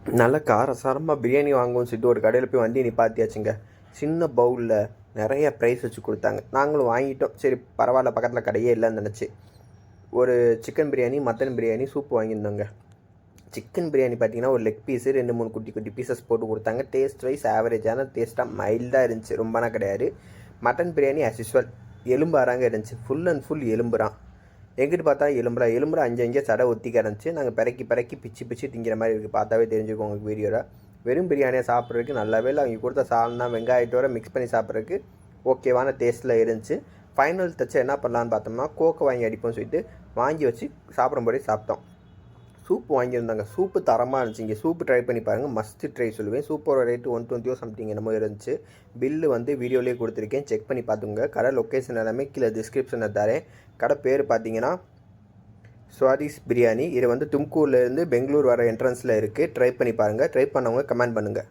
நல்ல காரசாரமாக பிரியாணி வாங்குவோம்னு சொல்லிட்டு ஒரு கடையில் போய் வண்டி நிப்பாட்டியாச்சுங்க. சின்ன பவுலில் நிறைய ப்ரைஸ் வச்சு கொடுத்தாங்க. நாங்களும் வாங்கிட்டோம். சரி பரவாயில்ல, பக்கத்தில் கடையே இல்லைன்னு நினச்சி ஒரு chicken biryani, mutton biryani, soup வாங்கியிருந்தோங்க. சிக்கன் பிரியாணி பார்த்தீங்கன்னா ஒரு லெக் பீஸு 2-3 குட்டி குட்டி பீசஸ் போட்டு கொடுத்தாங்க. டேஸ்ட் வைஸ் ஆவரேஜான டேஸ்ட்டாக மைல்டாக இருந்துச்சு, ரொம்பனா கிடையாது. மட்டன் பிரியாணி ஆஸ் யூஸ்வல் எலும்பாராங்க இருந்துச்சு, ஃபுல் அண்ட் ஃபுல் எலும்புறான். எங்கிட்டு பார்த்தா எலும்புறா அஞ்சு சடை ஒத்தி கிடந்துச்சு. நாங்கள் பிறக்கி பிச்சு பிச்சு திங்கிற மாதிரி இருக்குது. பார்த்தாவே தெரிஞ்சுக்கோங்க உங்களுக்கு வீடியோவில். வெறும் பிரியாணியை சாப்பிட்றதுக்கு நல்லாவே இல்லை. அவங்க கொடுத்த சால்னா வெங்காயத்தோட மிக்ஸ் பண்ணி சாப்பிட்றதுக்கு ஓகேவான டேஸ்ட்டில் இருந்துச்சு. ஃபைனல் டச்சை என்ன பண்ணலான்னு பார்த்தோம்னா கோக்கை வாங்கி அடிப்போம்னு சொல்லிட்டு வாங்கி வச்சு சாப்பிடும்போதே சாப்பிட்டோம். சூப்பு வாங்கியிருந்தாங்க. சூப்பு தரமாக இருந்துச்சு. இங்கே சூப்பு ட்ரை பண்ணி பாருங்கள், மஸ்ட் ட்ரை சொல்லுவேன். சூப்போட ரேட்டு 120 சம்திங் என்னமோ இருந்துச்சு. பில்லு வந்து வீடியோலேயே கொடுத்துருக்கேன், செக் பண்ணி பார்த்துங்க. கடை லொக்கேஷன் எல்லாமே கீழே டிஸ்கிரிப்ஷனில் தரேன். கடை பேர் பார்த்தீங்கன்னா ஸ்வாதிஸ் பிரியாணி. இது வந்து தும்கூர்லேருந்து பெங்களூர் வர என்ட்ரன்ஸில் இருக்குது. ட்ரை பண்ணி பாருங்கள். ட்ரை பண்ணவங்க கமெண்ட் பண்ணுங்கள்.